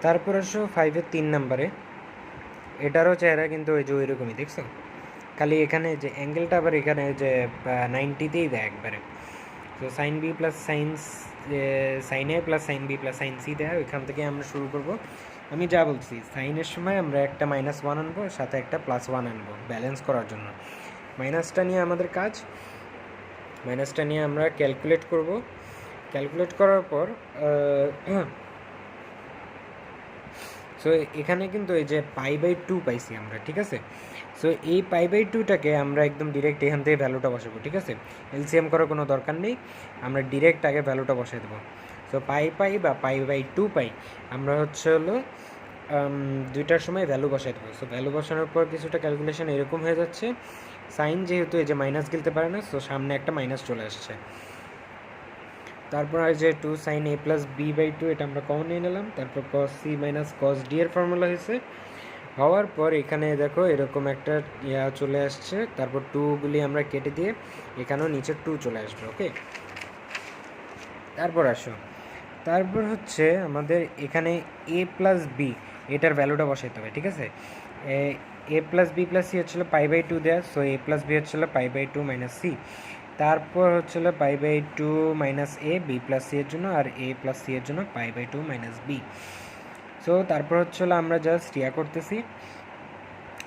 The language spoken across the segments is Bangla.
তারপর আসো 5-এর 3 নাম্বারে, এটারও চেহারা কিন্তু ওই যে ওইরকমই, দেখছো? খালি এখানে যে অ্যাঙ্গেলটা আবার এখানে যে 90তেই দেয় একবারে। তো sine B plus sine A plus sine B plus sine C দেয়, ওইখান থেকে আমরা শুরু করব। আমি যা বলছি, সাইনের সময় আমরা একটা -1 আনবো, সাথে একটা +1 আনবো ব্যালেন্স করার জন্য। মাইনাসটা নিয়ে আমাদের কাজ, মাইনাসটা নিয়ে আমরা ক্যালকুলেট করব। ক্যালকুলেট করার পর সো এখানে কিন্তু এই যে π/2 পাইছি আমরা, ঠিক আছে? সো এই π/2টাকে আমরা একদম ডিরেক্ট এখান থেকে ভ্যালুটা বসাবো, ঠিক আছে? এলসিএম করার কোনো দরকার নেই, আমরা ডিরেক্ট আগে ভ্যালুটা বসাই দেবো। সো পাই বা π/2 আমরা হলো দুইটার সময় ভ্যালু বসাই দেবো। সো ভ্যালু বসানোর পর কিছুটা ক্যালকুলেশন এরকম হয়ে যাচ্ছে। সাইন যেহেতু এই যে মাইনাস গিলতে পারে না, সো সামনে একটা মাইনাস চলে আসছে। তারপর আর যে 2 sin a প্লাস b/2 এটা আমরা কমন নিয়ে নিলাম। তারপর cos c minus cos d এর ফর্মুলা হয়েছে। হওয়ার পর এখানে দেখো এরকম একটা চলে আসছে। তারপর 2গুলি আমরা কেটে দিয়ে এখানেও নিচে 2 চলে আসবে, ওকে? তারপর আসো, তারপর হচ্ছে আমাদের এখানে a প্লাস বি এটার ভ্যালুটা বসাইতে হবে, ঠিক আছে? a plus B plus C হচ্ছিলো π/2 দেয়া, সো a প্লাস বি হচ্ছিলো π/2 মাইনাস সি। তারপর হচ্ছিলো π/2 minus A B plus C এর জন্য, আর এ প্লাস সি এর জন্য π/2 মাইনাস বি। সো তারপর হচ্ছিলো আমরা জাস্ট করতেছি,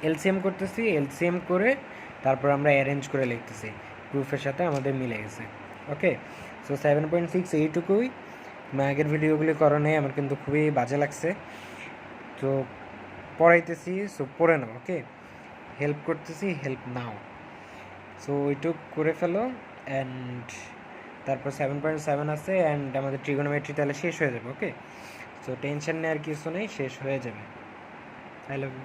এলসিএম করতেছি, এলসিএম করে তারপর আমরা অ্যারেঞ্জ করে লিখতেছি, প্রুফের সাথে আমাদের মিলে গেছে, ওকে? সো 7.6 এইটুকুই। আগের ভিডিওগুলি করা নেই, আমার কিন্তু খুবই বাজে লাগছে। তো পড়াইতেছি, সো পড়ে নাও, ওকে? হেল্প করতেছি, হেল্প নাও। সো ওইটুক করে ফেলো। অ্যান্ড তারপর 7.7 আছে, অ্যান্ড আমাদের ট্রিগোনোমেট্রি তাহলে শেষ হয়ে যাবে, ওকে? সো টেনশন নেওয়ার কিছু নেই, শেষ হয়ে যাবে। I love you.